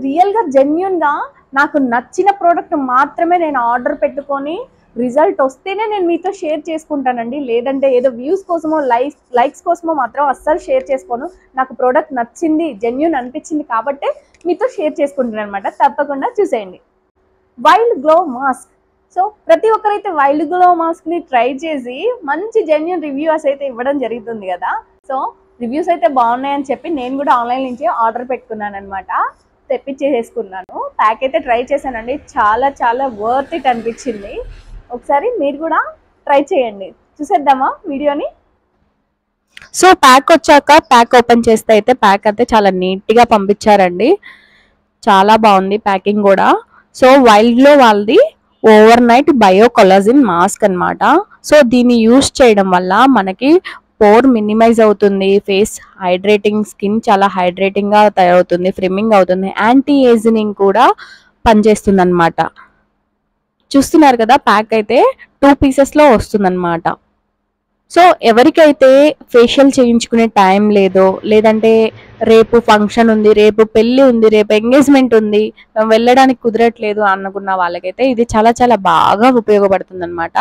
రియల్గా జెన్యున్గా నాకు నచ్చిన ప్రోడక్ట్ మాత్రమే నేను ఆర్డర్ పెట్టుకొని రిజల్ట్ వస్తేనే నేను మీతో షేర్ చేసుకుంటానండి. లేదంటే ఏదో వ్యూస్ కోసమో లైక్స్ కోసమో మాత్రం అస్సలు షేర్ చేసుకోను. నాకు ప్రోడక్ట్ నచ్చింది, జెన్యున్ అనిపించింది కాబట్టే మీతో షేర్ చేసుకుంటాను అనమాట. తప్పకుండా చూసేయండి. Wild glow mask. సో ప్రతి ఒక్కరైతే వైల్డ్ గ్లో మాస్క్ని ట్రై చేసి మంచి జెన్యున్ రివ్యూస్ అయితే ఇవ్వడం జరుగుతుంది కదా. సో రివ్యూస్ అయితే బాగున్నాయని చెప్పి నేను కూడా ఆన్లైన్ నుంచి ఆర్డర్ పెట్టుకున్నాను అనమాట. తెప్పించేసుకున్నాను. ప్యాక్ అయితే ట్రై చేశానండి. చాలా చాలా వర్త్ ఇట్ అనిపించింది. ఒకసారి మీరు కూడా ట్రై చేయండి. చూసేద్దామా వీడియోని. సో ప్యాక్ వచ్చాక ప్యాక్ ఓపెన్ చేస్తే అయితే ప్యాక్ అయితే చాలా నీట్గా పంపించారండి. చాలా బాగుంది ప్యాకింగ్ కూడా. సో వైల్డ్లో వాళ్ళది over night bio collagen mask అనమాట. సో దీన్ని యూస్ చేయడం వల్ల మనకి పోర్ మినిమైజ్ అవుతుంది, ఫేస్ హైడ్రేటింగ్, స్కిన్ చాలా హైడ్రేటింగ్గా తయారవుతుంది, ఫ్రిమ్మింగ్ అవుతుంది, యాంటీ ఏజింగ్ కూడా పనిచేస్తుంది అనమాట. చూస్తున్నారు కదా ప్యాక్ అయితే 2 పీసెస్లో వస్తుందన్నమాట. సో ఎవరికైతే ఫేషియల్ చేయించుకునే టైం లేదో, లేదంటే రేపు ఫంక్షన్ ఉంది, రేపు పెళ్ళి ఉంది, రేపు ఎంగేజ్మెంట్ ఉంది, వెళ్ళడానికి కుదరట్లేదు అనుకున్న వాళ్ళకైతే ఇది చాలా చాలా బాగా ఉపయోగపడుతుంది అనమాట,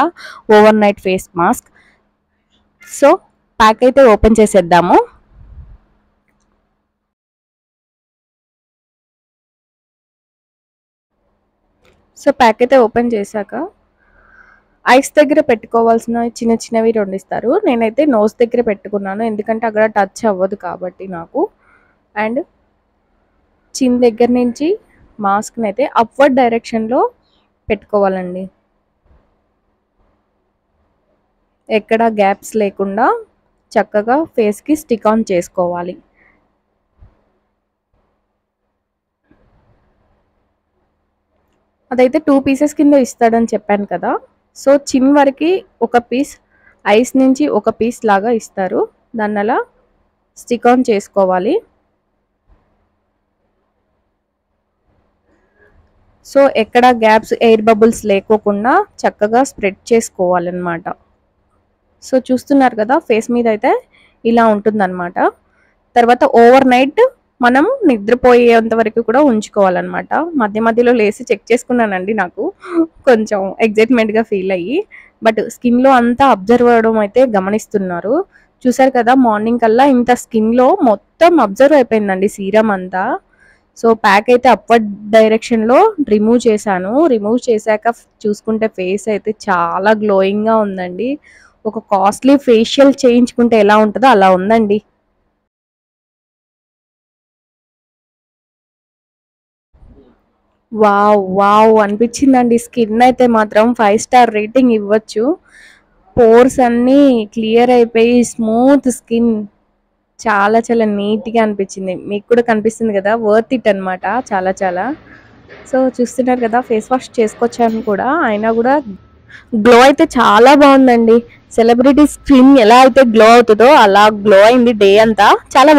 over night face mask. So pack అయితే ఓపెన్ చేసేద్దాము. సో ప్యాక్ అయితే ఓపెన్ చేశాక ఐస్ దగ్గర పెట్టుకోవాల్సిన చిన్న చిన్నవి 2 ఇస్తారు. నేనైతే నోస్ దగ్గర పెట్టుకున్నాను, ఎందుకంటే అక్కడ టచ్ అవ్వదు కాబట్టి నాకు. అండ్ చిన్ దగ్గర నుంచి మాస్క్ని అయితే అప్వర్డ్ డైరెక్షన్లో పెట్టుకోవాలండి, ఎక్కడ గ్యాప్స్ లేకుండా చక్కగా ఫేస్కి స్టిక్ ఆన్ చేసుకోవాలి. అదైతే 2 పీసెస్ కింద ఇస్తాడని చెప్పాను కదా. సో చిన్ వరకు ఒక పీస్, ఐస్ నుంచి ఒక పీస్ లాగా ఇస్తారు. దాన్ని అలా స్టిక్ ఆన్ చేసుకోవాలి. సో ఎక్కడ గ్యాప్స్, ఎయిర్ బబుల్స్ లేకోకుండా చక్కగా స్ప్రెడ్ చేసుకోవాలన్నమాట. సో చూస్తున్నారు కదా ఫేస్ మీద అయితే ఇలా ఉంటుందన్నమాట. తర్వాత ఓవర్ నైట్ మనం నిద్రపోయేంత వరకు కూడా ఉంచుకోవాలన్నమాట. మధ్య మధ్యలో లేసి చెక్ చేసుకున్నానండి, నాకు కొంచెం ఎగ్జైట్మెంట్గా ఫీల్ అయ్యి. బట్ స్కిన్లో అంతా అబ్జర్వ్ అవ్వడం అయితే గమనిస్తున్నారు. చూసారు కదా మార్నింగ్ కల్లా ఇంత స్కిన్లో మొత్తం అబ్జర్వ్ అయిపోయిందండి సీరం అంతా. సో ప్యాక్ అయితే అప్వర్డ్ డైరెక్షన్లో రిమూవ్ చేశాను. రిమూవ్ చేశాక చూసుకుంటే ఫేస్ అయితే చాలా గ్లోయింగ్గా ఉందండి. ఒక కాస్ట్లీ ఫేషియల్ చేయించుకుంటే ఎలా ఉంటుందో అలా ఉందండి. వావ్ వావ్ అనిపించిందండి. స్కిన్ అయితే మాత్రం 5 స్టార్ రేటింగ్ ఇవ్వచ్చు. పోర్స్ అన్నీ క్లియర్ అయిపోయి స్మూత్ స్కిన్, చాలా చాలా నీట్గా అనిపించింది. మీకు కూడా కనిపిస్తుంది కదా, వర్త్ ఇట్ అనమాట చాలా చాలా. సో చూస్తున్నారు కదా ఫేస్ వాష్ చేసుకొచ్చాను కూడా, అయినా కూడా గ్లో అయితే చాలా బాగుందండి. సెలబ్రిటీ స్కిన్ ఎలా అయితే గ్లో అవుతుందో అలా గ్లో అయింది డే అంతా. చాలా